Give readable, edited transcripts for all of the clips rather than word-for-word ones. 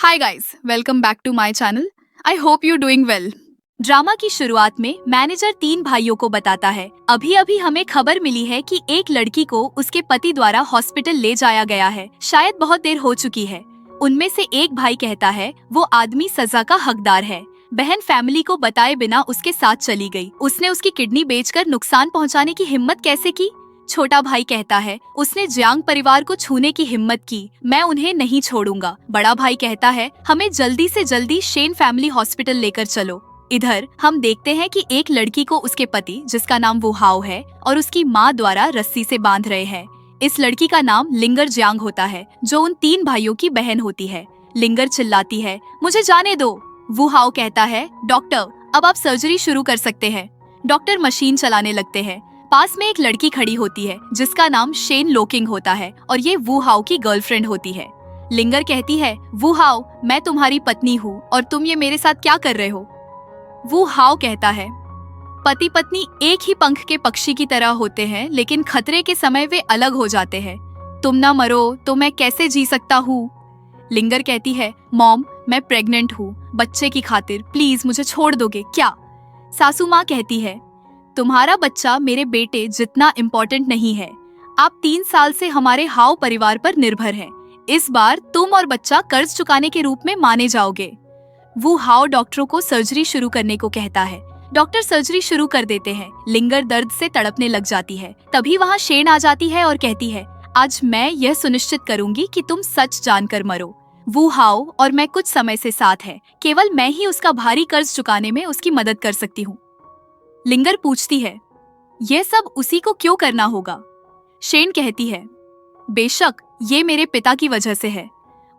Hi guys, welcome back to my channel. I hope you doing well. Drama की शुरुआत में manager तीन भाइयों को बताता है, अभी अभी हमें खबर मिली है कि एक लड़की को उसके पति द्वारा हॉस्पिटल ले जाया गया है। शायद बहुत देर हो चुकी है। उनमें से एक भाई कहता है वो आदमी सजा का हकदार है। बहन फैमिली को बताए बिना उसके साथ चली गई। उसने उसकी किडनी बेचकर नुकसान पहुंचाने की हिम्मत कैसे की? छोटा भाई कहता है उसने जियांग परिवार को छूने की हिम्मत की, मैं उन्हें नहीं छोड़ूंगा। बड़ा भाई कहता है हमें जल्दी से जल्दी शेन फैमिली हॉस्पिटल लेकर चलो। इधर हम देखते हैं कि एक लड़की को उसके पति, जिसका नाम वो हाओ है, और उसकी माँ द्वारा रस्सी से बांध रहे हैं। इस लड़की का नाम लिंगर जियांग होता है, जो उन तीन भाइयों की बहन होती है। लिंगर चिल्लाती है मुझे जाने दो। वो हाओ कहता है डॉक्टर, अब आप सर्जरी शुरू कर सकते हैं। डॉक्टर मशीन चलाने लगते हैं। पास में एक लड़की खड़ी होती है जिसका नाम शेन लोकिंग होता है और ये वू हाओ की गर्लफ्रेंड होती है। लिंगर कहती है वू हाओ, मैं तुम्हारी पत्नी हूँ और तुम ये मेरे साथ क्या कर रहे हो? वू हाओ कहता है पति पत्नी एक ही पंख के पक्षी की तरह होते हैं, लेकिन खतरे के समय वे अलग हो जाते हैं। तुम ना मरो तो मैं कैसे जी सकता हूँ? लिंगर कहती है मॉम, मैं प्रेग्नेंट हूँ, बच्चे की खातिर प्लीज मुझे छोड़ दोगे क्या? सासू माँ कहती है तुम्हारा बच्चा मेरे बेटे जितना इम्पोर्टेंट नहीं है। आप 3 साल से हमारे हाओ परिवार पर निर्भर हैं। इस बार तुम और बच्चा कर्ज चुकाने के रूप में माने जाओगे। वो हाओ डॉक्टरों को सर्जरी शुरू करने को कहता है। डॉक्टर सर्जरी शुरू कर देते हैं। लिंगर दर्द से तड़पने लग जाती है। तभी वहाँ शेन आ जाती है और कहती है आज मैं यह सुनिश्चित करूंगी कि तुम सच जानकर मरो। वो हाओ और मैं कुछ समय से साथ है, केवल मैं ही उसका भारी कर्ज चुकाने में उसकी मदद कर सकती हूँ। लिंगर पूछती है यह सब उसी को क्यों करना होगा? शेन कहती है बेशक ये मेरे पिता की वजह से है।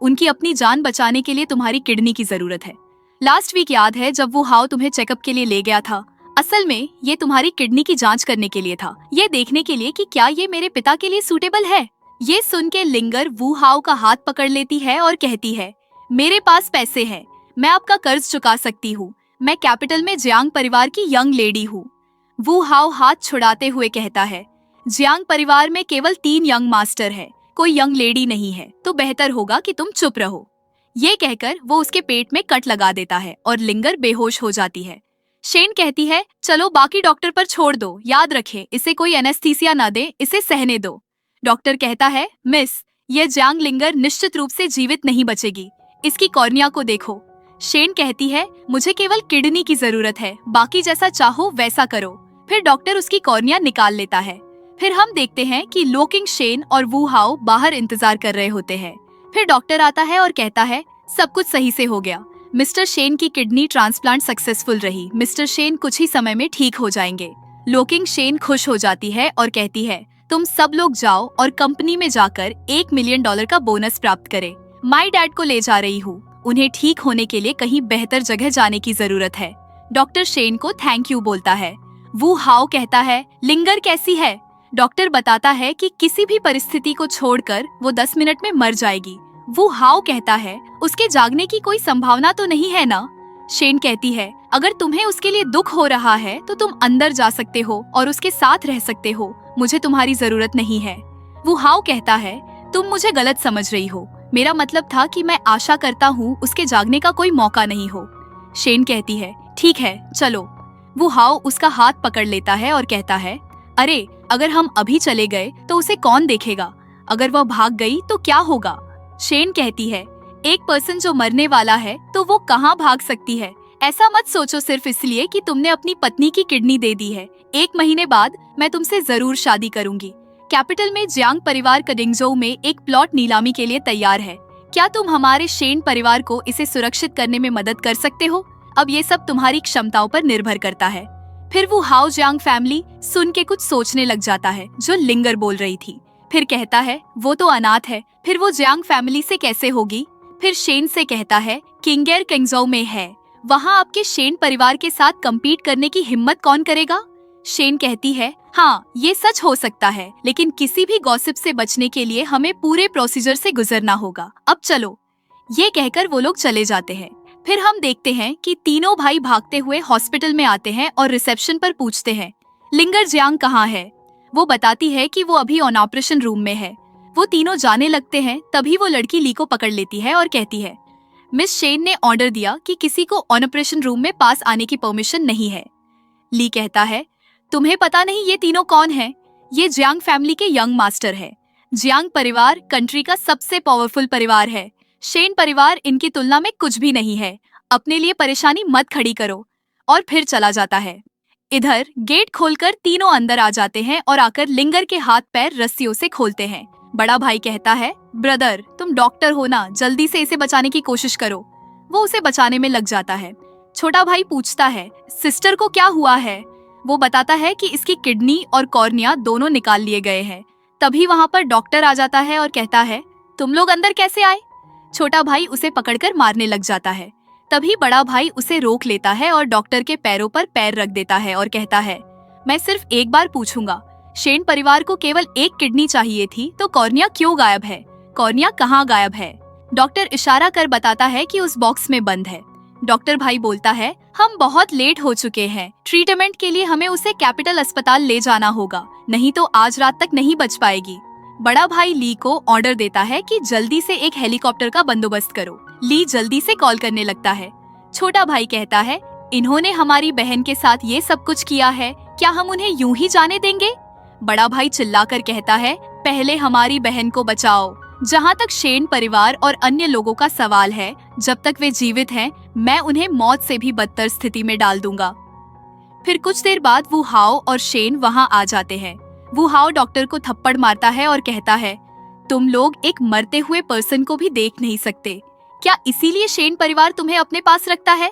उनकी अपनी जान बचाने के लिए तुम्हारी किडनी की जरूरत है। लास्ट वीक याद है जब वो हाओ तुम्हें चेकअप के लिए ले गया था? असल में ये तुम्हारी किडनी की जांच करने के लिए था, ये देखने के लिए कि क्या ये मेरे पिता के लिए सूटेबल है। ये सुन के लिंगर वू हाओ का हाथ पकड़ लेती है और कहती है मेरे पास पैसे हैं, मैं आपका कर्ज चुका सकती हूँ। मैं कैपिटल में जियांग परिवार की यंग लेडी हूँ। वू हाओ हाथ छुड़ाते हुए कहता है जियांग परिवार में केवल 3 यंग मास्टर है, कोई यंग लेडी नहीं है, तो बेहतर होगा कि तुम चुप रहो। ये कहकर वो उसके पेट में कट लगा देता है और लिंगर बेहोश हो जाती है। शेन कहती है चलो बाकी डॉक्टर पर छोड़ दो, याद रखें इसे कोई एनेस्थीसिया न दे, इसे सहने दो। डॉक्टर कहता है मिस, ये जियांग लिंगर निश्चित रूप से जीवित नहीं बचेगी, इसकी कॉर्निया को देखो। शेन कहती है मुझे केवल किडनी की जरूरत है, बाकी जैसा चाहो वैसा करो। फिर डॉक्टर उसकी कॉर्निया निकाल लेता है। फिर हम देखते हैं कि लोकिंग, शेन और वू हाओ बाहर इंतजार कर रहे होते हैं। फिर डॉक्टर आता है और कहता है सब कुछ सही से हो गया, मिस्टर शेन की किडनी ट्रांसप्लांट सक्सेसफुल रही, मिस्टर शेन कुछ ही समय में ठीक हो जाएंगे। लोकिंग शेन खुश हो जाती है और कहती है तुम सब लोग जाओ और कंपनी में जाकर $1 मिलियन का बोनस प्राप्त करे। माई डैड को ले जा रही हूँ, उन्हें ठीक होने के लिए कहीं बेहतर जगह जाने की जरूरत है। डॉक्टर शेन को थैंक यू बोलता है। वो हाओ कहता है लिंगर कैसी है? डॉक्टर बताता है कि किसी भी परिस्थिति को छोड़कर वो 10 मिनट में मर जाएगी। वो हाओ कहता है उसके जागने की कोई संभावना तो नहीं है ना? शेन कहती है अगर तुम्हें उसके लिए दुख हो रहा है तो तुम अंदर जा सकते हो और उसके साथ रह सकते हो, मुझे तुम्हारी जरूरत नहीं है। वो हाओ कहता है तुम मुझे गलत समझ रही हो, मेरा मतलब था कि मैं आशा करता हूँ उसके जागने का कोई मौका नहीं हो। शेन कहती है ठीक है चलो। वो हाओ उसका हाथ पकड़ लेता है और कहता है अरे अगर हम अभी चले गए तो उसे कौन देखेगा? अगर वह भाग गई तो क्या होगा? शेन कहती है एक पर्सन जो मरने वाला है तो वो कहाँ भाग सकती है? ऐसा मत सोचो सिर्फ इसलिए कि तुमने अपनी पत्नी की किडनी दे दी है। 1 महीने बाद मैं तुमसे जरूर शादी करूंगी। कैपिटल में जियांग परिवार कडिंगजोउ में एक प्लॉट नीलामी के लिए तैयार है। क्या तुम हमारे शेन परिवार को इसे सुरक्षित करने में मदद कर सकते हो? अब ये सब तुम्हारी क्षमताओं पर निर्भर करता है। फिर वो हाओ जियांग फैमिली सुन के कुछ सोचने लग जाता है जो लिंगर बोल रही थी। फिर कहता है वो तो अनाथ है, फिर वो जियांग फैमिली से कैसे होगी? फिर शेन से कहता है किंगेर किंगजोउ में है, वहाँ आपके शेन परिवार के साथ कम्पीट करने की हिम्मत कौन करेगा? शेन कहती है हाँ ये सच हो सकता है, लेकिन किसी भी गॉसिप से बचने के लिए हमें पूरे प्रोसीजर से गुजरना होगा। अब चलो। ये कहकर वो लोग चले जाते हैं। फिर हम देखते हैं कि तीनों भाई भागते हुए हॉस्पिटल में आते हैं और रिसेप्शन पर पूछते हैं लिंगर जियांग कहाँ है? वो बताती है कि वो अभी ऑन ऑपरेशन रूम में है। वो तीनों जाने लगते हैं, तभी वो लड़की ली को पकड़ लेती है और कहती है मिस शेन ने ऑर्डर दिया कि किसी को ऑपरेशन रूम में पास आने की परमिशन नहीं है। ली कहता है, तुम्हें पता नहीं ये तीनों कौन हैं? ये जियांग फैमिली के यंग मास्टर है। जियांग परिवार कंट्री का सबसे पावरफुल परिवार है। शेन परिवार इनकी तुलना में कुछ भी नहीं है। अपने लिए परेशानी मत खड़ी करो। और फिर चला जाता है। इधर गेट खोलकर तीनों अंदर आ जाते हैं और आकर लिंगर के हाथ पैर रस्सियों से खोलते हैं। बड़ा भाई कहता है, ब्रदर तुम डॉक्टर हो ना, जल्दी से इसे बचाने की कोशिश करो। वो उसे बचाने में लग जाता है। छोटा भाई पूछता है, सिस्टर को क्या हुआ है? वो बताता है कि इसकी किडनी और कॉर्निया दोनों निकाल लिए गए हैं। तभी वहाँ पर डॉक्टर आ जाता है और कहता है, तुम लोग अंदर कैसे आए? छोटा भाई उसे पकड़कर मारने लग जाता है। तभी बड़ा भाई उसे रोक लेता है और डॉक्टर के पैरों पर पैर रख देता है और कहता है, मैं सिर्फ एक बार पूछूंगा, शेन परिवार को केवल एक किडनी चाहिए थी तो कॉर्निया क्यों गायब है? कॉर्निया कहाँ गायब है? डॉक्टर इशारा कर बताता है कि उस बॉक्स में बंद है। डॉक्टर भाई बोलता है, हम बहुत लेट हो चुके हैं, ट्रीटमेंट के लिए हमें उसे कैपिटल अस्पताल ले जाना होगा, नहीं तो आज रात तक नहीं बच पाएगी। बड़ा भाई ली को ऑर्डर देता है कि जल्दी से एक हेलीकॉप्टर का बंदोबस्त करो। ली जल्दी से कॉल करने लगता है। छोटा भाई कहता है, इन्होंने हमारी बहन के साथ ये सब कुछ किया है, क्या हम उन्हें यूं ही जाने देंगे? बड़ा भाई चिल्लाकर कहता है, पहले हमारी बहन को बचाओ। जहाँ तक शेन परिवार और अन्य लोगों का सवाल है, जब तक वे जीवित हैं, मैं उन्हें मौत से भी बदतर स्थिति में डाल दूंगा। फिर कुछ देर बाद वू हाओ और शेन वहाँ आ जाते हैं। वू हाओ डॉक्टर को थप्पड़ मारता है और कहता है, तुम लोग एक मरते हुए पर्सन को भी देख नहीं सकते, क्या इसीलिए शेन परिवार तुम्हें अपने पास रखता है?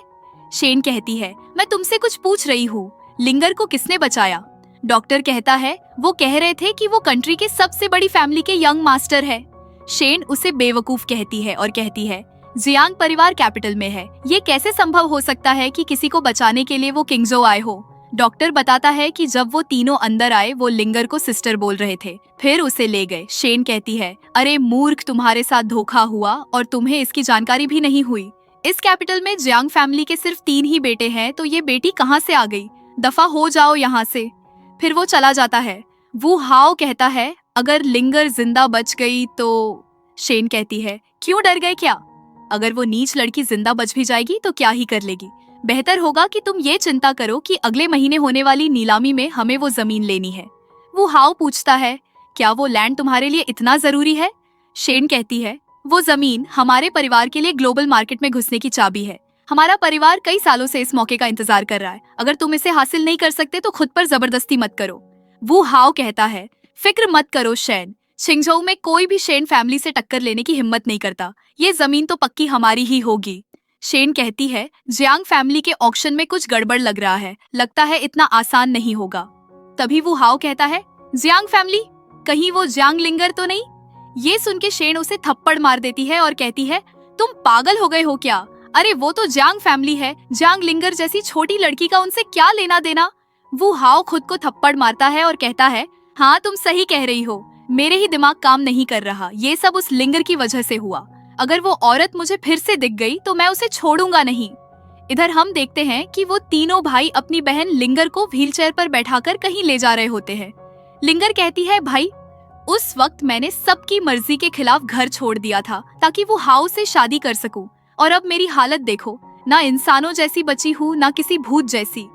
शेन कहती है, मैं तुमसे कुछ पूछ रही हूँ, लिंगर को किसने बचाया? डॉक्टर कहता है, वो कह रहे थे कि वो कंट्री के सबसे बड़ी फैमिली के यंग मास्टर है। शेन उसे बेवकूफ कहती है और कहती है, जियांग परिवार कैपिटल में है, ये कैसे संभव हो सकता है कि किसी को बचाने के लिए वो किंगजो आए हो? डॉक्टर बताता है कि जब वो तीनों अंदर आए वो लिंगर को सिस्टर बोल रहे थे, फिर उसे ले गए। शेन कहती है, अरे मूर्ख, तुम्हारे साथ धोखा हुआ और तुम्हें इसकी जानकारी भी नहीं हुई। इस कैपिटल में जियांग फैमिली के सिर्फ 3 ही बेटे हैं, तो ये बेटी कहाँ से आ गई? दफा हो जाओ यहाँ से। फिर वो चला जाता है। वू हाओ कहता है, अगर लिंगर जिंदा बच गई तो? शेन कहती है, क्यों डर गए क्या? अगर वो नीच लड़की जिंदा बच भी जाएगी तो क्या ही कर लेगी? बेहतर होगा कि तुम ये चिंता करो कि अगले महीने होने वाली नीलामी में हमें वो जमीन लेनी है। वो हाओ पूछता है, क्या वो लैंड तुम्हारे लिए इतना जरूरी है? शेन कहती है, वो जमीन हमारे परिवार के लिए ग्लोबल मार्केट में घुसने की चाबी है। हमारा परिवार कई सालों से इस मौके का इंतजार कर रहा है। अगर तुम इसे हासिल नहीं कर सकते तो खुद पर जबरदस्ती मत करो। वो हाओ कहता है, फिक्र मत करो शेन, छिंगझोउ में कोई भी शेन फैमिली से टक्कर लेने की हिम्मत नहीं करता। ये जमीन तो पक्की हमारी ही होगी। शेन कहती है, जियांग फैमिली के ऑक्शन में कुछ गड़बड़ लग रहा है, लगता है इतना आसान नहीं होगा। तभी वो हाओ कहता है, जियांग फैमिली, कहीं वो जियांग लिंगर तो नहीं? ये सुन के शेन उसे थप्पड़ मार देती है और कहती है, तुम पागल हो गए हो क्या? अरे वो तो जियांग फैमिली है, जियांग लिंगर जैसी छोटी लड़की का उनसे क्या लेना देना? वो हाओ खुद को थप्पड़ मारता है और कहता है, हाँ तुम सही कह रही हो, मेरे ही दिमाग काम नहीं कर रहा, ये सब उस लिंगर की वजह से हुआ। अगर वो औरत मुझे फिर से दिख गई तो मैं उसे छोड़ूंगा नहीं। इधर हम देखते हैं कि वो तीनों भाई अपनी बहन लिंगर को व्हीलचेयर पर बैठाकर कहीं ले जा रहे होते हैं। लिंगर कहती है, भाई उस वक्त मैंने सबकी मर्जी के खिलाफ घर छोड़ दिया था ताकि वो हाउ से शादी कर सकूं, और अब मेरी हालत देखो, ना इंसानों जैसी बची हूँ ना किसी भूत जैसी।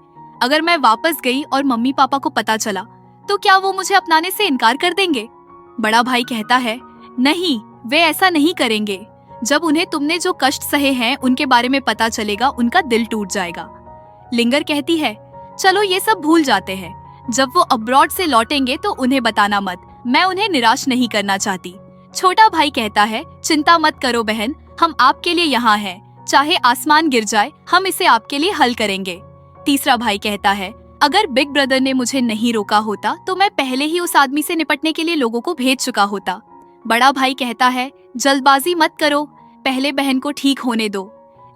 अगर मैं वापस गई और मम्मी पापा को पता चला तो क्या वो मुझे अपनाने से इनकार कर देंगे? बड़ा भाई कहता है, नहीं, वे ऐसा नहीं करेंगे। जब उन्हें तुमने जो कष्ट सहे हैं उनके बारे में पता चलेगा, उनका दिल टूट जाएगा। लिंगर कहती है, चलो ये सब भूल जाते हैं, जब वो अब्रॉड से लौटेंगे तो उन्हें बताना मत, मैं उन्हें निराश नहीं करना चाहती। छोटा भाई कहता है, चिंता मत करो बहन, हम आपके लिए यहाँ हैं, चाहे आसमान गिर जाए हम इसे आपके लिए हल करेंगे। तीसरा भाई कहता है, अगर बिग ब्रदर ने मुझे नहीं रोका होता तो मैं पहले ही उस आदमी से निपटने के लिए लोगों को भेज चुका होता। बड़ा भाई कहता है, जल्दबाजी मत करो, पहले बहन को ठीक होने दो।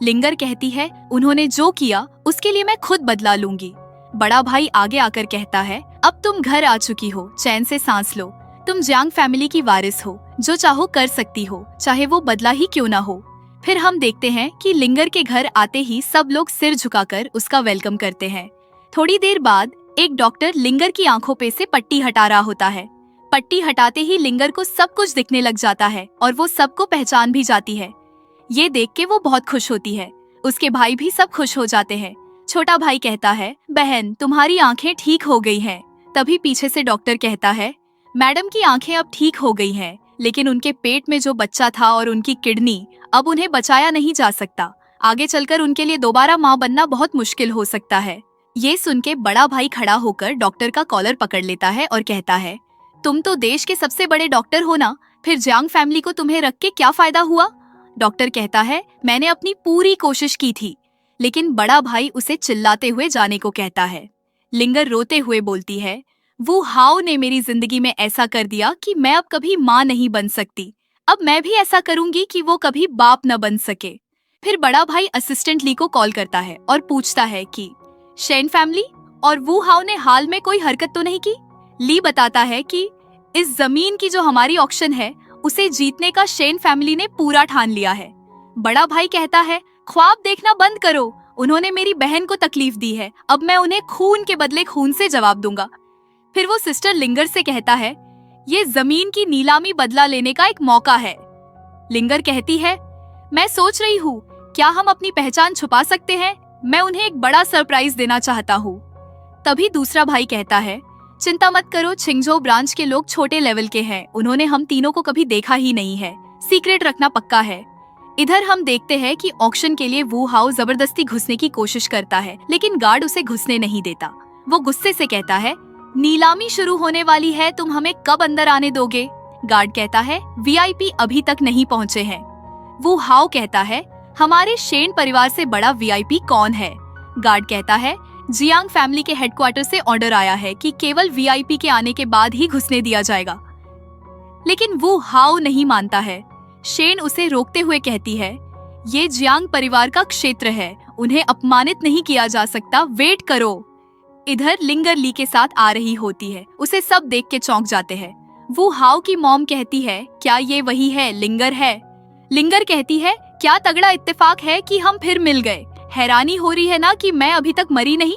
लिंगर कहती है, उन्होंने जो किया उसके लिए मैं खुद बदला लूंगी। बड़ा भाई आगे आकर कहता है, अब तुम घर आ चुकी हो, चैन से सांस लो, तुम जियांग फैमिली की वारिस हो, जो चाहो कर सकती हो, चाहे वो बदला ही क्यों ना हो। फिर हम देखते हैं कि लिंगर के घर आते ही सब लोग सिर झुकाकर उसका वेलकम करते हैं। थोड़ी देर बाद एक डॉक्टर लिंगर की आंखों पे से पट्टी हटा रहा होता है। पट्टी हटाते ही लिंगर को सब कुछ दिखने लग जाता है और वो सबको पहचान भी जाती है। ये देख के वो बहुत खुश होती है। उसके भाई भी सब खुश हो जाते हैं। छोटा भाई कहता है, बहन तुम्हारी आंखें ठीक हो गई हैं। तभी पीछे से डॉक्टर कहता है, मैडम की आंखें अब ठीक हो गई हैं, लेकिन उनके पेट में जो बच्चा था और उनकी किडनी, अब उन्हें बचाया नहीं जा सकता। आगे चलकर उनके लिए दोबारा माँ बनना बहुत मुश्किल हो सकता है। ये सुन के बड़ा भाई खड़ा होकर डॉक्टर का कॉलर पकड़ लेता है और कहता है, तुम तो देश के सबसे बड़े डॉक्टर हो ना, फिर जियांग फैमिली को तुम्हें रख के क्या फायदा हुआ? डॉक्टर कहता है, मैंने अपनी पूरी कोशिश की थी। लेकिन बड़ा भाई उसे चिल्लाते हुए जाने को कहता है। लिंगर रोते हुए बोलती है, वो हाउ ने मेरी जिंदगी में ऐसा कर दिया कि मैं अब कभी माँ नहीं बन सकती। अब मैं भी ऐसा करूंगी कि वो कभी बाप न बन सके। फिर बड़ा भाई असिस्टेंट ली को कॉल करता है और पूछता है कि शेन फैमिली और वू हाउ ने हाल में कोई हरकत तो नहीं की? ली बताता है कि इस जमीन की जो हमारी ऑक्शन है उसे जीतने का शेन फैमिली ने पूरा ठान लिया है। बड़ा भाई कहता है, ख्वाब देखना बंद करो, उन्होंने मेरी बहन को तकलीफ दी है, अब मैं उन्हें खून के बदले खून से जवाब दूंगा। फिर वो सिस्टर लिंगर से कहता है, ये जमीन की नीलामी बदला लेने का एक मौका है। लिंगर कहती है, मैं सोच रही हूँ क्या हम अपनी पहचान छुपा सकते हैं? मैं उन्हें एक बड़ा सरप्राइज देना चाहता हूँ। तभी दूसरा भाई कहता है, चिंता मत करो, छिंगझो ब्रांच के लोग छोटे लेवल के हैं, उन्होंने हम तीनों को कभी देखा ही नहीं है, सीक्रेट रखना पक्का है। इधर हम देखते हैं कि ऑक्शन के लिए वू हाउ जबरदस्ती घुसने की कोशिश करता है, लेकिन गार्ड उसे घुसने नहीं देता। वो गुस्से से कहता है, नीलामी शुरू होने वाली है, तुम हमें कब अंदर आने दोगे? गार्ड कहता है, वीआईपी अभी तक नहीं पहुँचे हैं। वू हाउ कहता है, हमारे शेन परिवार से बड़ा वीआईपी कौन है? गार्ड कहता है, जियांग फैमिली के हेडक्वार्टर से ऑर्डर आया है कि केवल वीआईपी के आने के बाद ही घुसने दिया जाएगा। लेकिन वो हाउ नहीं मानता है। शेन उसे रोकते हुए कहती है, ये जियांग परिवार का क्षेत्र है, उन्हें अपमानित नहीं किया जा सकता, वेट करो। इधर लिंगर ली के साथ आ रही होती है, उसे सब देख के चौंक जाते हैं। वो हाउ की मॉम कहती है, क्या ये वही है, लिंगर है? लिंगर कहती है, क्या तगड़ा इत्तेफाक है कि हम फिर मिल गए, हैरानी हो रही है ना कि मैं अभी तक मरी नहीं।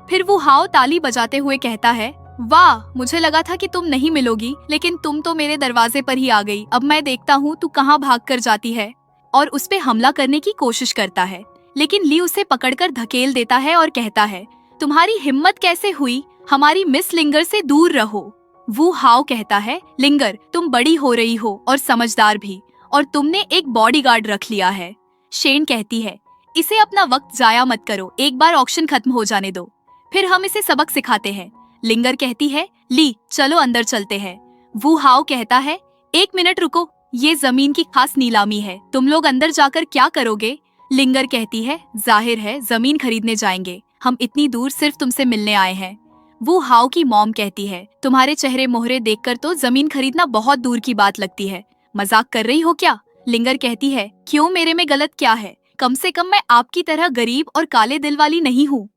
फिर वो हाउ ताली बजाते हुए कहता है, वाह, मुझे लगा था कि तुम नहीं मिलोगी, लेकिन तुम तो मेरे दरवाजे पर ही आ गई। अब मैं देखता हूँ तू कहाँ भाग कर जाती है। और उस पे हमला करने की कोशिश करता है, लेकिन ली उसे पकड़कर धकेल देता है और कहता है, तुम्हारी हिम्मत कैसे हुई, हमारी मिस लिंगर से दूर रहो। वो हाउ कहता है, लिंगर तुम बड़ी हो रही हो और समझदार भी, और तुमने एक बॉडीगार्ड रख लिया है। शेन कहती है, इसे अपना वक्त जाया मत करो, एक बार ऑक्शन खत्म हो जाने दो, फिर हम इसे सबक सिखाते हैं। लिंगर कहती है, ली चलो अंदर चलते हैं। वू हाउ कहता है, एक मिनट रुको, ये जमीन की खास नीलामी है, तुम लोग अंदर जाकर क्या करोगे? लिंगर कहती है, जाहिर है जमीन खरीदने जाएंगे, हम इतनी दूर सिर्फ तुमसे मिलने आए हैं। वो हाउ की मॉम कहती है, तुम्हारे चेहरे मोहरे देखकर तो जमीन खरीदना बहुत दूर की बात लगती है, मजाक कर रही हो क्या? लिंगर कहती है, क्यों, मेरे में गलत क्या है? कम से कम मैं आपकी तरह गरीब और काले दिल वाली नहीं हूँ।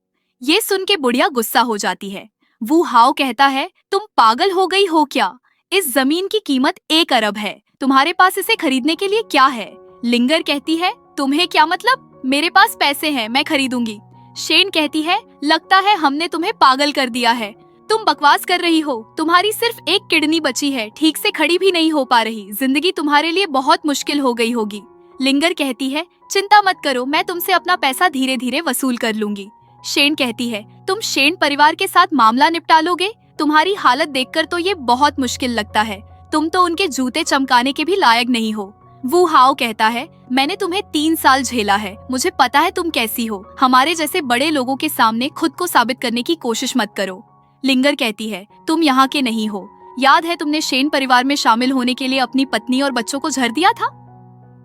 ये सुन के बुढ़िया गुस्सा हो जाती है। वो हाउ कहता है, तुम पागल हो गई हो क्या? इस जमीन की कीमत 1 अरब है, तुम्हारे पास इसे खरीदने के लिए क्या है? लिंगर कहती है, तुम्हें क्या मतलब, मेरे पास पैसे हैं, मैं खरीदूंगी। शेन कहती है, लगता है हमने तुम्हें पागल कर दिया है, तुम बकवास कर रही हो, तुम्हारी सिर्फ एक किडनी बची है, ठीक से खड़ी भी नहीं हो पा रही, जिंदगी तुम्हारे लिए बहुत मुश्किल हो गई होगी। लिंगर कहती है, चिंता मत करो, मैं तुमसे अपना पैसा धीरे धीरे वसूल कर लूंगी। शेन कहती है, तुम शेन परिवार के साथ मामला निपटा लोगे? तुम्हारी हालत देखकर तो ये बहुत मुश्किल लगता है, तुम तो उनके जूते चमकाने के भी लायक नहीं हो। वो हाउ कहता है, मैंने तुम्हें 3 साल झेला है, मुझे पता है तुम कैसी हो, हमारे जैसे बड़े लोगों के सामने खुद को साबित करने की कोशिश मत करो। लिंगर कहती है, तुम यहाँ के नहीं हो, याद है तुमने शेन परिवार में शामिल होने के लिए अपनी पत्नी और बच्चों को झड़ दिया था,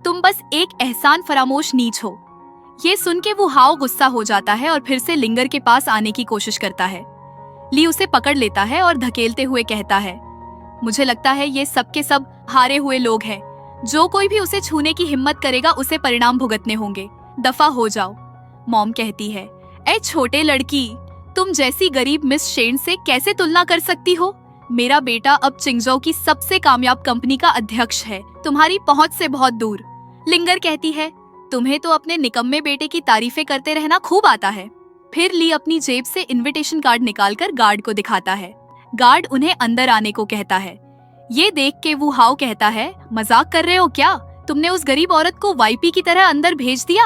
तुम बस एक एहसान फरामोश नीच हो। ये सुन के वो हाउ गुस्सा हो जाता है और फिर से लिंगर के पास आने की कोशिश करता है। ली उसे पकड़ लेता है और धकेलते हुए कहता है, मुझे लगता है ये सब के सब हारे हुए लोग हैं, जो कोई भी उसे छूने की हिम्मत करेगा उसे परिणाम भुगतने होंगे, दफा हो जाओ। मॉम कहती है, ए छोटे लड़की, तुम जैसी गरीब मिस शेन से कैसे तुलना कर सकती हो? मेरा बेटा अब चिंगझोउ की सबसे कामयाब कंपनी का अध्यक्ष है, तुम्हारी पहुंच से बहुत दूर। लिंगर कहती है, तुम्हें तो अपने निकम्मे बेटे की तारीफें करते रहना खूब आता है। फिर ली अपनी जेब से इनविटेशन कार्ड निकालकर गार्ड को दिखाता है। गार्ड उन्हें अंदर आने को कहता है। ये देख के वो हाउ कहता है, मजाक कर रहे हो क्या? तुमने उस गरीब औरत को वाईपी की तरह अंदर भेज दिया।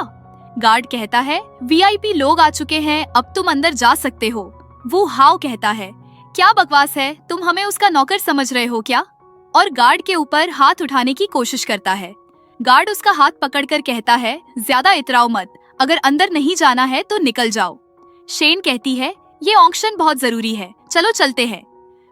गार्ड कहता है, वीआईपी लोग आ चुके हैं, अब तुम अंदर जा सकते हो। वो हाउ कहता है, क्या बकवास है, तुम हमें उसका नौकर समझ रहे हो क्या? और गार्ड के ऊपर हाथ उठाने की कोशिश करता है। गार्ड उसका हाथ पकड़कर कहता है, ज्यादा इतराओ मत, अगर अंदर नहीं जाना है तो निकल जाओ। शेन कहती है, ये ऑक्शन बहुत जरूरी है, चलो चलते हैं।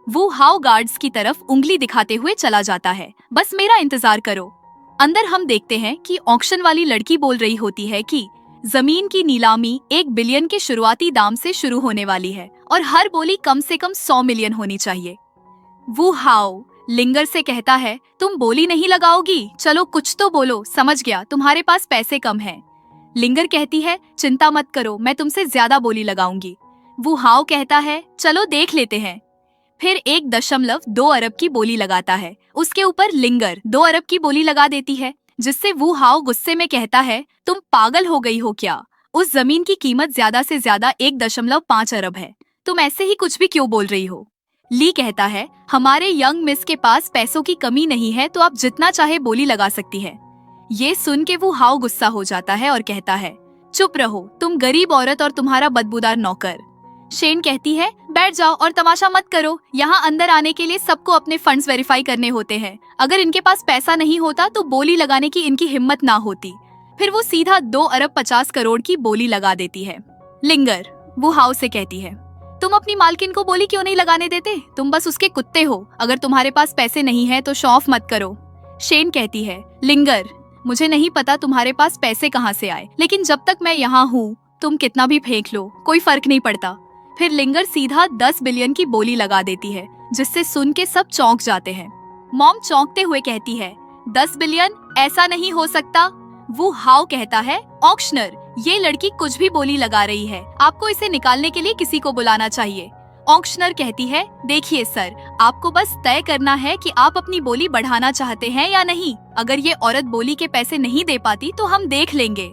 वो हाउ गार्ड्स की तरफ उंगली दिखाते हुए चला जाता है, बस मेरा इंतजार करो। अंदर हम देखते हैं कि ऑक्शन वाली लड़की बोल रही होती है कि जमीन की नीलामी 1 बिलियन के शुरुआती दाम से शुरू होने वाली है और हर बोली कम से कम 100 मिलियन होनी चाहिए। वो हाउ लिंगर से कहता है, तुम बोली नहीं लगाओगी, चलो कुछ तो बोलो, समझ गया तुम्हारे पास पैसे कम हैं। लिंगर कहती है, चिंता मत करो, मैं तुमसे ज्यादा बोली लगाऊंगी। वो हाउ कहता है, चलो देख लेते हैं। फिर 1.2 अरब की बोली लगाता है। उसके ऊपर लिंगर 2 अरब की बोली लगा देती है, जिससे वो हाउ गुस्से में कहता है, तुम पागल हो गई हो क्या? उस जमीन की कीमत ज्यादा से ज्यादा 1.5 अरब है, तुम ऐसे ही कुछ भी क्यों बोल रही हो? ली कहता है, हमारे यंग मिस के पास पैसों की कमी नहीं है, तो आप जितना चाहे बोली लगा सकती है। ये सुन के वो हाउ गुस्सा हो जाता है और कहता है, चुप रहो, तुम गरीब औरत और तुम्हारा बदबूदार नौकर। शेन कहती है, बैठ जाओ और तमाशा मत करो, यहाँ अंदर आने के लिए सबको अपने फंड्स वेरीफाई करने होते हैं, अगर इनके पास पैसा नहीं होता तो बोली लगाने की इनकी हिम्मत ना होती। फिर वो सीधा 2 अरब 50 करोड़ की बोली लगा देती है। लिंगर वो हाउ से कहती है, तुम अपनी मालकिन को बोली क्यों नहीं लगाने देते? तुम बस उसके कुत्ते हो, अगर तुम्हारे पास पैसे नहीं है तो शो ऑफ मत करो। शेन कहती है, लिंगर मुझे नहीं पता तुम्हारे पास पैसे कहाँ से आए, लेकिन जब तक मैं यहाँ हूँ तुम कितना भी फेंक लो, कोई फर्क नहीं पड़ता। फिर लिंगर सीधा 10 बिलियन की बोली लगा देती है, जिससे सुन के सब चौंक जाते हैं। मॉम चौंकते हुए कहती है, 10 बिलियन? ऐसा नहीं हो सकता। वो हाउ कहता है, ऑक्शनर ये लड़की कुछ भी बोली लगा रही है, आपको इसे निकालने के लिए किसी को बुलाना चाहिए। ऑक्शनर कहती है, देखिए सर, आपको बस तय करना है कि आप अपनी बोली बढ़ाना चाहते हैं या नहीं। अगर ये औरत बोली के पैसे नहीं दे पाती तो हम देख लेंगे।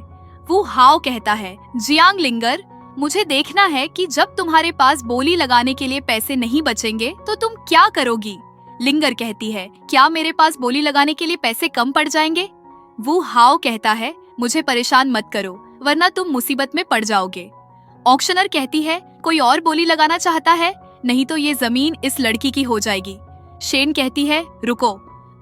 वो हाउ कहता है, जियांग लिंगर मुझे देखना है कि जब तुम्हारे पास बोली लगाने के लिए पैसे नहीं बचेंगे तो तुम क्या करोगी? लिंगर कहती है, क्या मेरे पास बोली लगाने के लिए पैसे कम पड़ जाएंगे? वो हाउ कहता है, मुझे परेशान मत करो, वरना तुम मुसीबत में पड़ जाओगे। ऑक्शनर कहती है, कोई और बोली लगाना चाहता है? नहीं तो ये जमीन इस लड़की की हो जाएगी। शेन कहती है, रुको,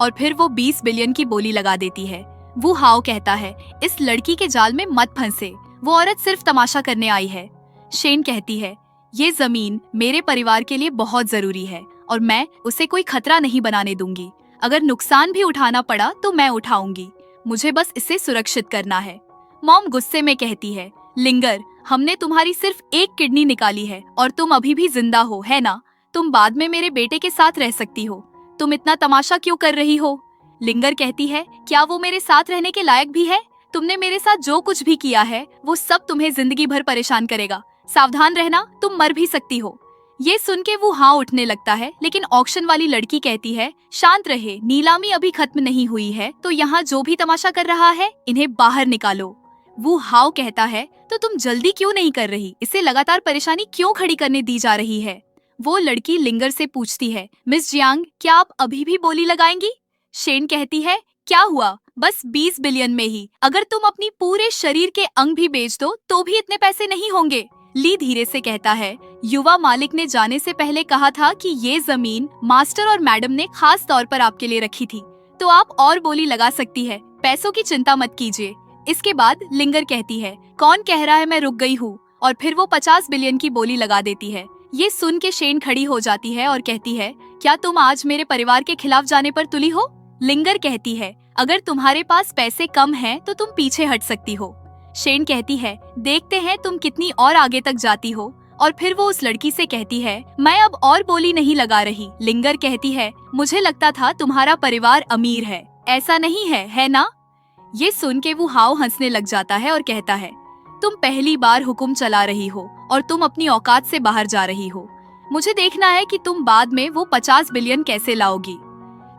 और फिर वो 20 बिलियन की बोली लगा देती है। वो हाउ कहता है, इस लड़की के जाल में मत फंसे, वो औरत सिर्फ तमाशा करने आई है। शेन कहती है, ये जमीन मेरे परिवार के लिए बहुत जरूरी है और मैं उसे कोई खतरा नहीं बनाने दूंगी। अगर नुकसान भी उठाना पड़ा तो मैं उठाऊंगी, मुझे बस इसे सुरक्षित करना है। मॉम गुस्से में कहती है, लिंगर हमने तुम्हारी सिर्फ एक किडनी निकाली है और तुम अभी भी जिंदा हो, है ना? तुम बाद में मेरे बेटे के साथ रह सकती हो, तुम इतना तमाशा क्यों कर रही हो? लिंगर कहती है, क्या वो मेरे साथ रहने के लायक भी है? तुमने मेरे साथ जो कुछ भी किया है वो सब तुम्हें जिंदगी भर परेशान करेगा, सावधान रहना, तुम मर भी सकती हो। ये सुन के वो हाँ उठने लगता है, लेकिन ऑक्शन वाली लड़की कहती है, शांत रहे, नीलामी अभी खत्म नहीं हुई है, तो यहाँ जो भी तमाशा कर रहा है इन्हें बाहर निकालो। वो हाउ कहता है, तो तुम जल्दी क्यों नहीं कर रही? इसे लगातार परेशानी क्यों खड़ी करने दी जा रही है? वो लड़की लिंगर से पूछती है, मिस जियांग क्या आप अभी भी बोली लगाएंगी? शेन कहती है, क्या हुआ, बस 20 बिलियन में ही, अगर तुम अपनी पूरे शरीर के अंग भी बेच दो तो भी इतने पैसे नहीं होंगे। ली धीरे से कहता है, युवा मालिक ने जाने से पहले कहा था कि ये जमीन मास्टर और मैडम ने खास तौर पर आपके लिए रखी थी, तो आप और बोली लगा सकती है, पैसों की चिंता मत कीजिए। इसके बाद लिंगर कहती है, कौन कह रहा है मैं रुक गई हूँ, और फिर वो 50 बिलियन की बोली लगा देती है। ये सुन के शेन खड़ी हो जाती है और कहती है, क्या तुम आज मेरे परिवार के खिलाफ जाने पर तुली हो? लिंगर कहती है, अगर तुम्हारे पास पैसे कम हैं तो तुम पीछे हट सकती हो। शेन कहती है, देखते हैं तुम कितनी और आगे तक जाती हो, और फिर वो उस लड़की से कहती है, मैं अब और बोली नहीं लगा रही। लिंगर कहती है, मुझे लगता था तुम्हारा परिवार अमीर है, ऐसा नहीं है, है ना? ये सुन के वो हाउ हंसने लग जाता है और कहता है, तुम पहली बार हुक्म चला रही हो और तुम अपनी औकात से बाहर जा रही हो, मुझे देखना है कि तुम बाद में वो 50 बिलियन कैसे लाओगी।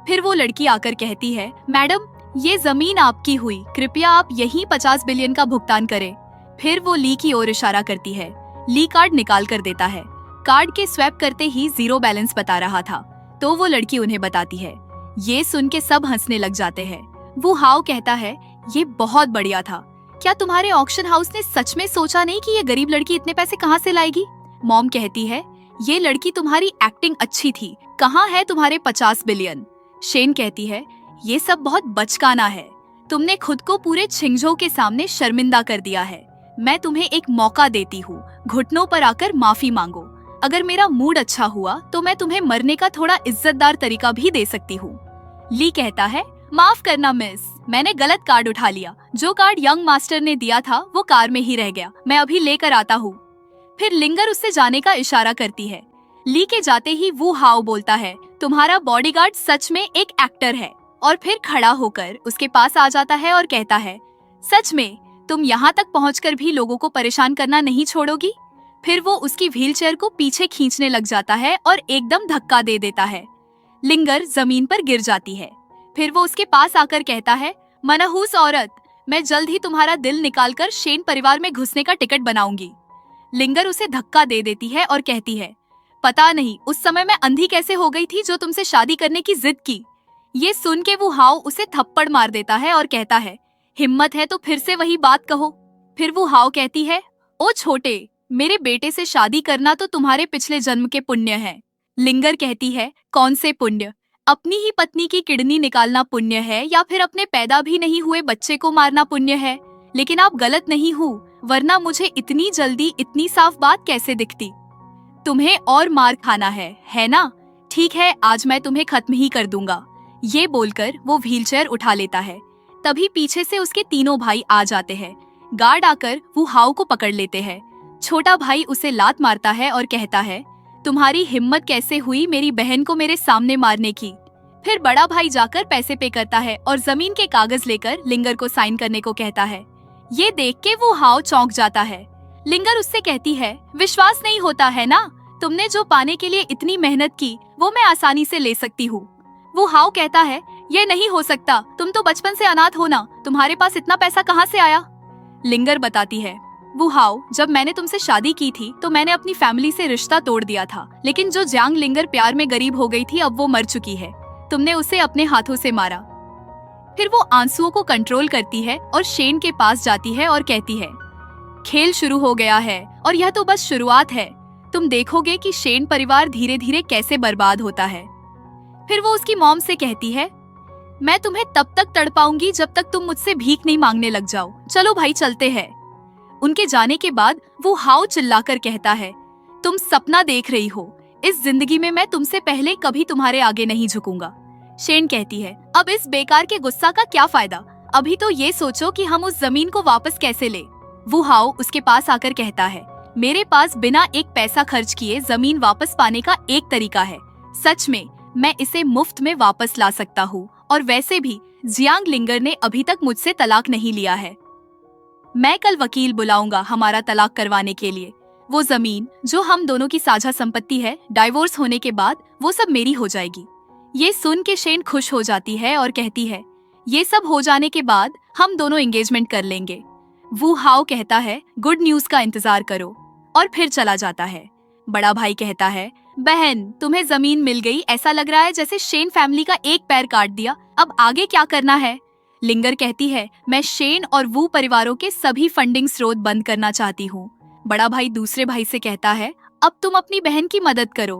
फिर वो लड़की आकर कहती है, मैडम ये जमीन आपकी हुई, कृपया आप यही 50 बिलियन का भुगतान करें। फिर वो ली की ओर इशारा करती है। ली कार्ड निकाल कर देता है। कार्ड के स्वैप करते ही 0 बैलेंस बता रहा था, तो वो लड़की उन्हें बताती है। ये सुन के सब हंसने लग जाते हैं। वो हाव कहता है, ये बहुत बढ़िया था। क्या तुम्हारे ऑक्शन हाउस ने सच में सोचा नहीं कि ये गरीब लड़की इतने पैसे कहाँ से लाएगी? मॉम कहती है, ये लड़की तुम्हारी एक्टिंग अच्छी थी, कहाँ है तुम्हारे 50 बिलियन? शेन कहती है, ये सब बहुत बचकाना है, तुमने खुद को पूरे छिंगझो के सामने शर्मिंदा कर दिया है। मैं तुम्हें एक मौका देती हूँ, घुटनों पर आकर माफी मांगो। अगर मेरा मूड अच्छा हुआ तो मैं तुम्हें मरने का थोड़ा इज्जतदार तरीका भी दे सकती हूँ। ली कहता है, माफ करना मिस, मैंने गलत कार्ड उठा लिया। जो कार्ड यंग मास्टर ने दिया था वो कार में ही रह गया, मैं अभी लेकर आता हूँ। फिर लिंगर उससे जाने का इशारा करती है। ली के जाते ही वो हाव बोलता है, तुम्हारा बॉडीगार्ड सच में एक एक्टर है। और फिर खड़ा होकर उसके पास आ जाता है और कहता है, सच में तुम यहाँ तक पहुँचकर भी लोगों को परेशान करना नहीं छोड़ोगी? फिर वो उसकी व्हीलचेयर को पीछे खींचने लग जाता है और एकदम धक्का दे देता है। लिंगर जमीन पर गिर जाती है। फिर वो उसके पास आकर कहता है, मनहूस औरत, मैं जल्द ही तुम्हारा दिल निकालकर शेन परिवार में घुसने का टिकट बनाऊंगी। लिंगर उसे धक्का दे देती है और कहती है, पता नहीं उस समय मैं अंधी कैसे हो गई थी जो तुमसे शादी करने की जिद की। ये सुन के वो हाव उसे थप्पड़ मार देता है और कहता है, हिम्मत है तो फिर से वही बात कहो। फिर वो हाव कहती है, ओ छोटे, मेरे बेटे से शादी करना तो तुम्हारे पिछले जन्म के पुण्य है। लिंगर कहती है, कौन से पुण्य? अपनी ही पत्नी की किडनी निकालना पुण्य है या फिर अपने पैदा भी नहीं हुए बच्चे को मारना पुण्य है? लेकिन आप गलत नहीं हो, वरना मुझे इतनी जल्दी इतनी साफ बात कैसे दिखती? तुम्हें और मार खाना है ना? ठीक है, आज मैं तुम्हें खत्म ही कर दूंगा। ये बोलकर वो व्हीलचेयर उठा लेता है। तभी पीछे से उसके तीनों भाई आ जाते हैं। गार्ड आकर वो हाव को पकड़ लेते हैं। छोटा भाई उसे लात मारता है और कहता है, तुम्हारी हिम्मत कैसे हुई मेरी बहन को मेरे सामने मारने की? फिर बड़ा भाई जाकर पैसे पे करता है और जमीन के कागज लेकर लिंगर को साइन करने को कहता है। ये देख के वो हाव चौंक जाता है। लिंगर उससे कहती है, विश्वास नहीं होता है ना? तुमने जो पाने के लिए इतनी मेहनत की वो मैं आसानी से ले सकती हूँ। वो हाव कहता है, ये नहीं हो सकता, तुम तो बचपन से अनाथ हो ना, तुम्हारे पास इतना पैसा कहाँ से आया? लिंगर बताती है, वो हाव, जब मैंने तुमसे शादी की थी तो मैंने अपनी फैमिली से रिश्ता तोड़ दिया था, लेकिन जो जियांग लिंगर प्यार में गरीब हो गई थी अब वो मर चुकी है। तुमने उसे अपने हाथों से मारा। फिर वो आंसुओं को कंट्रोल करती है और शेन के पास जाती है और कहती है, खेल शुरू हो गया है और यह तो बस शुरुआत है। तुम देखोगे कि शेन परिवार धीरे धीरे कैसे बर्बाद होता है। फिर वो उसकी मॉम से कहती है, मैं तुम्हें तब तक तड़पाऊंगी जब तक तुम मुझसे भीख नहीं मांगने लग जाओ। चलो भाई चलते हैं। उनके जाने के बाद वो हाव चिल्लाकर कहता है, तुम सपना देख रही हो, इस जिंदगी में मैं तुमसे पहले कभी तुम्हारे आगे नहीं झुकूंगा। शेन कहती है, अब इस बेकार के गुस्सा का क्या फायदा? अभी तो ये सोचो कि हम उस जमीन को वापस कैसे ले। वो हाव उसके पास आकर कहता है, मेरे पास बिना एक पैसा खर्च किए जमीन वापस पाने का एक तरीका है। सच में मैं इसे मुफ्त में वापस ला सकता हूँ, और वैसे भी जियांग लिंगर ने अभी तक मुझसे तलाक नहीं लिया है। मैं कल वकील बुलाऊंगा हमारा तलाक करवाने के लिए। वो जमीन जो हम दोनों की साझा संपत्ति है, डाइवोर्स होने के बाद वो सब मेरी हो जाएगी। ये सुन के शेन खुश हो जाती है और कहती है, ये सब हो जाने के बाद हम दोनों एंगेजमेंट कर लेंगे। वो हाव कहता है, गुड न्यूज का इंतजार करो, और फिर चला जाता है। बड़ा भाई कहता है, बहन तुम्हें जमीन मिल गई, ऐसा लग रहा है जैसे शेन फैमिली का एक पैर काट दिया, अब आगे क्या करना है? लिंगर कहती है, मैं शेन और वू परिवारों के सभी फंडिंग स्रोत बंद करना चाहती हूँ। बड़ा भाई दूसरे भाई से कहता है, अब तुम अपनी बहन की मदद करो।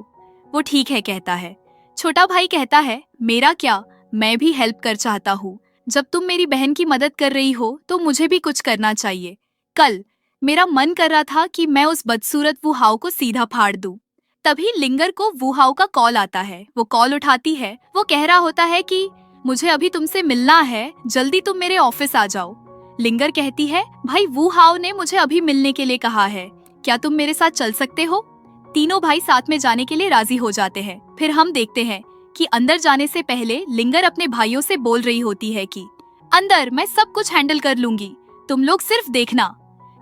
वो ठीक है कहता है। छोटा भाई कहता है, मेरा क्या, मैं भी हेल्प कर चाहता हूँ। जब तुम मेरी बहन की मदद कर रही हो तो मुझे भी कुछ करना चाहिए। कल मेरा मन कर रहा था कि मैं उस बदसूरत वो हाव को सीधा फाड़ दूं। तभी लिंगर को वो हाव का कॉल आता है। वो कॉल उठाती है। वो कह रहा होता है कि मुझे अभी तुमसे मिलना है, जल्दी तुम मेरे ऑफिस आ जाओ। लिंगर कहती है, भाई वो हाव ने मुझे अभी मिलने के लिए कहा है, क्या तुम मेरे साथ चल सकते हो? तीनों भाई साथ में जाने के लिए राजी हो जाते हैं। फिर हम देखते हैं कि अंदर जाने से पहले लिंगर अपने भाइयों से बोल रही होती है कि अंदर मैं सब कुछ हैंडल कर लूंगी, तुम लोग सिर्फ देखना।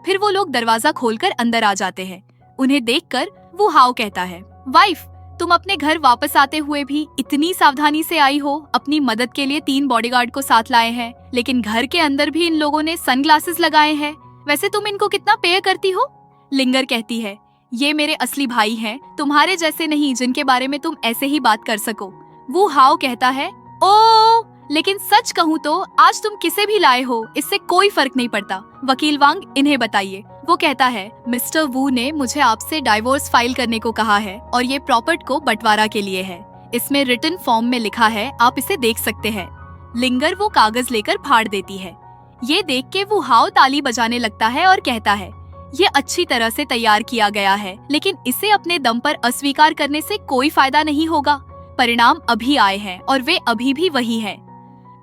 फिर वो लोग दरवाजा खोलकर अंदर आ जाते हैं। उन्हें देखकर वो हाव कहता है, वाइफ तुम अपने घर वापस आते हुए भी इतनी सावधानी से आई हो। अपनी मदद के लिए 3 बॉडीगार्ड को साथ लाए हैं, लेकिन घर के अंदर भी इन लोगों ने सनग्लासेस लगाए हैं। वैसे तुम इनको कितना पे करती हो? लिंगर कहती है, ये मेरे असली भाई हैं, तुम्हारे जैसे नहीं जिनके बारे में तुम ऐसे ही बात कर सको। वो हाव कहता है, ओ लेकिन सच कहूँ तो आज तुम किसे भी लाए हो इससे कोई फर्क नहीं पड़ता। वकील वांग, इन्हें बताइए। वो कहता है, मिस्टर वू ने मुझे आपसे डाइवोर्स फाइल करने को कहा है और ये प्रॉपर्टी को बंटवारा के लिए है। इसमें रिटन फॉर्म में लिखा है, आप इसे देख सकते हैं। लिंगर वो कागज लेकर फाड़ देती है। ये देख के वो हाव ताली बजाने लगता है और कहता है, ये अच्छी तरह से तैयार किया गया है, लेकिन इसे अपने दम पर अस्वीकार करने से कोई फायदा नहीं होगा। परिणाम अभी आए हैं और वे अभी भी वही हैं।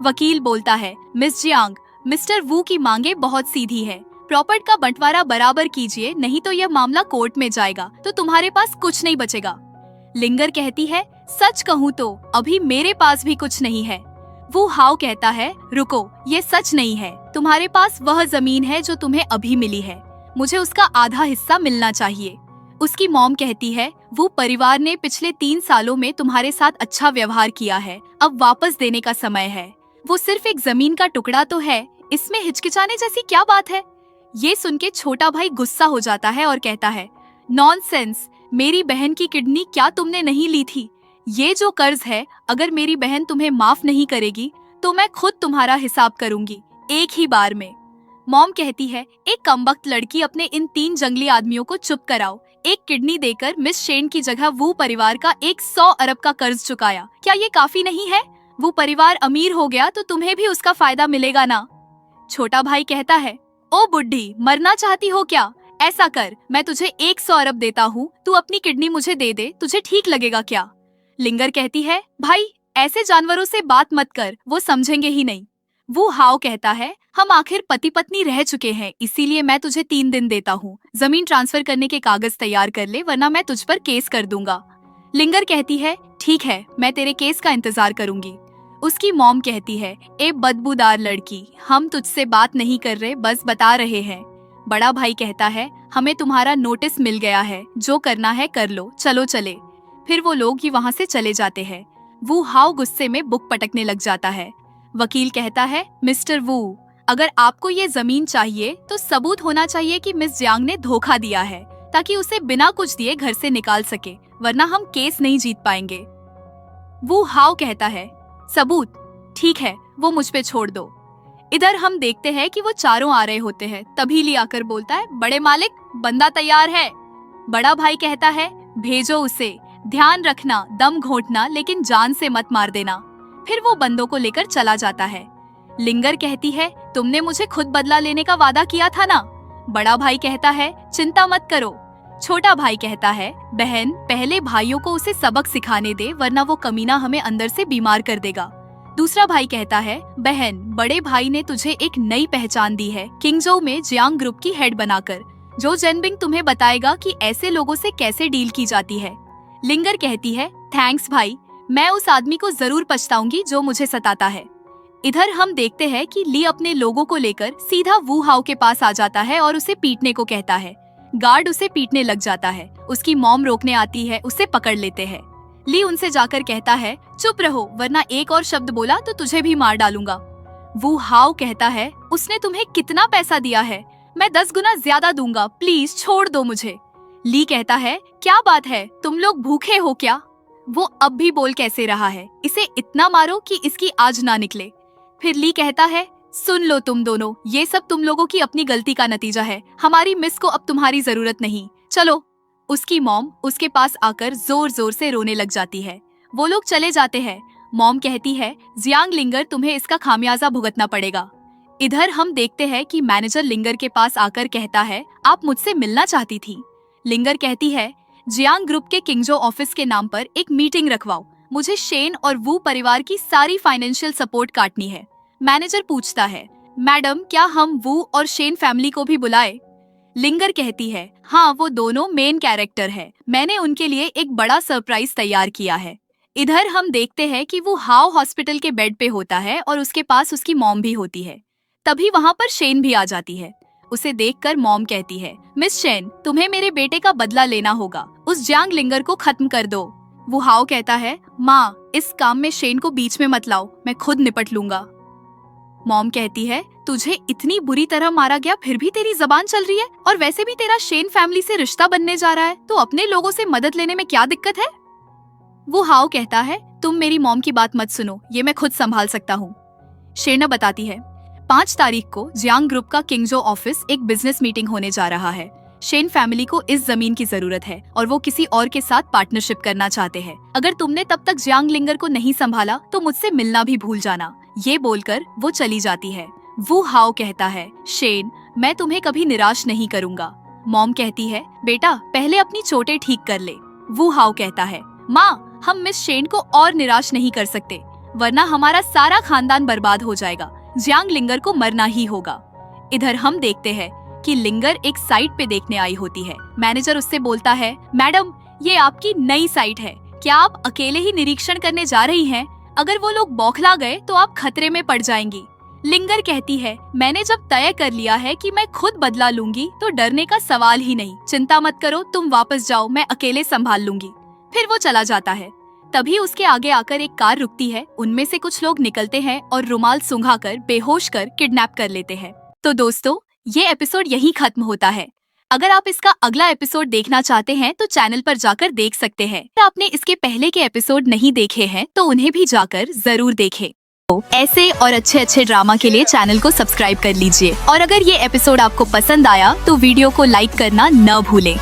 वकील बोलता है, मिस जियांग, मिस्टर वू की मांगे बहुत सीधी है। प्रॉपर्टी का बंटवारा बराबर कीजिए, नहीं तो यह मामला कोर्ट में जाएगा तो तुम्हारे पास कुछ नहीं बचेगा। लिंगर कहती है, सच कहूँ तो अभी मेरे पास भी कुछ नहीं है। वो हाव कहता है, रुको, ये सच नहीं है। तुम्हारे पास वह जमीन है जो तुम्हें अभी मिली है, मुझे उसका आधा हिस्सा मिलना चाहिए। उसकी मॉम कहती है, वो परिवार ने पिछले 3 सालों में तुम्हारे साथ अच्छा व्यवहार किया है, अब वापस देने का समय है। वो सिर्फ एक जमीन का टुकड़ा तो है, इसमें हिचकिचाने जैसी क्या बात है। ये सुन के छोटा भाई गुस्सा हो जाता है और कहता है, नॉनसेंस, मेरी बहन की किडनी क्या तुमने नहीं ली थी? ये जो कर्ज है, अगर मेरी बहन तुम्हें माफ नहीं करेगी तो मैं खुद तुम्हारा हिसाब करूंगी, एक ही बार में। मॉम कहती है, एक कमबख्त लड़की, अपने इन 3 जंगली आदमियों को चुप कराओ। एक किडनी देकर मिस शेन की जगह वो परिवार का 100 अरब का कर्ज चुकाया, क्या ये काफी नहीं है? वो परिवार अमीर हो गया तो तुम्हें भी उसका फायदा मिलेगा ना। छोटा भाई कहता है, ओ बुड्ढी, मरना चाहती हो क्या? ऐसा कर, मैं तुझे 100 अरब देता हूँ, तू अपनी किडनी मुझे दे दे, तुझे ठीक लगेगा क्या? लिंगर कहती है, भाई ऐसे जानवरों से बात मत कर, वो समझेंगे ही नहीं। वो हाव कहता है, हम आखिर पति पत्नी रह चुके हैं, इसीलिए मैं तुझे 3 दिन देता हूँ। जमीन ट्रांसफर करने के कागज तैयार कर ले, वरना मैं तुझ पर केस कर दूंगा। लिंगर कहती है, ठीक है, मैं तेरे केस का इंतजार करूंगी। उसकी मॉम कहती है, ए बदबूदार लड़की, हम तुझसे बात नहीं कर रहे, बस बता रहे हैं। बड़ा भाई कहता है, हमें तुम्हारा नोटिस मिल गया है, जो करना है कर लो, चलो चले। फिर वो लोग ही वहाँ से चले जाते हैं। वू हाव गुस्से में बुक पटकने लग जाता है। वकील कहता है, मिस्टर वू, अगर आपको ये जमीन चाहिए तो सबूत होना चाहिए कि मिस जियांग ने धोखा दिया है, ताकि उसे बिना कुछ दिए घर से निकाल सके, वरना हम केस नहीं जीत पाएंगे। वू हाव कहता है, सबूत? ठीक है, वो मुझ पे छोड़ दो। इधर हम देखते हैं कि वो चारों आ रहे होते हैं। तभी ली आकर बोलता है, बड़े मालिक, बंदा तैयार है। बड़ा भाई कहता है, भेजो उसे, ध्यान रखना, दम घोंटना, लेकिन जान से मत मार देना। फिर वो बंदों को लेकर चला जाता है। लिंगर कहती है, तुमने मुझे खुद बदला लेने का वादा किया था ना। बड़ा भाई कहता है, चिंता मत करो। छोटा भाई कहता है, बहन, पहले भाइयों को उसे सबक सिखाने दे, वरना वो कमीना हमें अंदर से बीमार कर देगा। दूसरा भाई कहता है, बहन, बड़े भाई ने तुझे एक नई पहचान दी है, किंगजो में जियांग ग्रुप की हेड बनाकर। जो जेनबिंग तुम्हें बताएगा कि ऐसे लोगों से कैसे डील की जाती है। लिंगर कहती है, थैंक्स भाई, मैं उस आदमी को जरूर पछताऊंगी जो मुझे सताता है। इधर हम देखते हैं कि ली अपने लोगों को लेकर सीधा वू हाव के पास आ जाता है और उसे पीटने को कहता है। गार्ड उसे पीटने लग जाता है। उसकी मॉम रोकने आती है, उसे पकड़ लेते हैं। ली उनसे जाकर कहता है, चुप रहो, वरना एक और शब्द बोला तो तुझे भी मार डालूंगा। वू हाव कहता है, उसने तुम्हें कितना पैसा दिया है? मैं 10 गुना ज्यादा दूंगा, प्लीज छोड़ दो मुझे। ली कहता है, क्या बात है, तुम लोग भूखे हो क्या? वो अब भी बोल कैसे रहा है, इसे इतना मारो कि इसकी आज ना निकले। फिर ली कहता है, सुन लो तुम दोनों, ये सब तुम लोगों की अपनी गलती का नतीजा है। हमारी मिस को अब तुम्हारी जरूरत नहीं, चलो। उसकी मॉम उसके पास आकर जोर जोर से रोने लग जाती है। वो लोग चले जाते हैं। मॉम कहती है, जियांग लिंगर, तुम्हें इसका खामियाजा भुगतना पड़ेगा। इधर हम देखते हैं कि मैनेजर लिंगर के पास आकर कहता है, आप मुझसे मिलना चाहती थी। लिंगर कहती है, जियांग ग्रुप के किंगजो ऑफिस के नाम पर एक मीटिंग रखवाओ, मुझे शेन और वू परिवार की सारी फाइनेंशियल सपोर्ट काटनी है। मैनेजर पूछता है, मैडम, क्या हम वू और शेन फैमिली को भी बुलाए? लिंगर कहती है, हाँ, वो दोनों मेन कैरेक्टर है, मैंने उनके लिए एक बड़ा सरप्राइज तैयार किया है। इधर हम देखते हैं कि वो हाव हॉस्पिटल के बेड पे होता है और उसके पास उसकी मॉम भी होती है। तभी वहाँ पर शेन भी आ जाती है। उसे देखकर मॉम कहती है, मिस शेन, तुम्हें मेरे बेटे का बदला लेना होगा, उस जियांग लिंगर को खत्म कर दो। वो हाव कहता है, माँ, इस काम में शेन को बीच में मत लाओ, मैं खुद निपट लूंगा। मॉम कहती है, तुझे इतनी बुरी तरह मारा गया फिर भी तेरी जबान चल रही है, और वैसे भी तेरा शेन फैमिली से रिश्ता बनने जा रहा है, तो अपने लोगों से मदद लेने में क्या दिक्कत है? वो हाओ कहता है, तुम मेरी मॉम की बात मत सुनो, ये मैं खुद संभाल सकता हूँ। शेरना बताती है, 5 तारीख को जियांग ग्रुप का किंगजो ऑफिस एक बिजनेस मीटिंग होने जा रहा है। शेन फैमिली को इस जमीन की जरूरत है और वो किसी और के साथ पार्टनरशिप करना चाहते हैं। अगर तुमने तब तक जियांग लिंगर को नहीं संभाला तो मुझसे मिलना भी भूल जाना। ये बोलकर वो चली जाती है। वो हाओ कहता है, शेन, मैं तुम्हें कभी निराश नहीं करूंगा। मॉम कहती है, बेटा पहले अपनी चोटें ठीक कर ले। वो हाओ कहता है, माँ, हम मिस शेन को और निराश नहीं कर सकते, वरना हमारा सारा खानदान बर्बाद हो जाएगा। जियांग लिंगर को मरना ही होगा। इधर हम देखते हैं कि लिंगर एक साइट पे देखने आई होती है। मैनेजर उससे बोलता है, मैडम, ये आपकी नई साइट है, क्या आप अकेले ही निरीक्षण करने जा रही हैं? अगर वो लोग बौखला गए तो आप खतरे में पड़ जाएंगी। लिंगर कहती है, मैंने जब तय कर लिया है कि मैं खुद बदला लूंगी तो डरने का सवाल ही नहीं। चिंता मत करो, तुम वापस जाओ, मैं अकेले संभाल लूंगी। फिर वो चला जाता है। तभी उसके आगे आकर एक कार रुकती है। उनमें से कुछ लोग निकलते हैं और रुमाल सुंघाकर बेहोश कर किडनैप कर लेते हैं। तो दोस्तों, ये एपिसोड यहीं खत्म होता है। अगर आप इसका अगला एपिसोड देखना चाहते हैं तो चैनल पर जाकर देख सकते हैं। अगर आपने इसके पहले के एपिसोड नहीं देखे हैं तो उन्हें भी जाकर जरूर देखें। तो ऐसे और अच्छे ड्रामा के लिए चैनल को सब्सक्राइब कर लीजिए और अगर ये एपिसोड आपको पसंद आया तो वीडियो को लाइक करना न भूलें।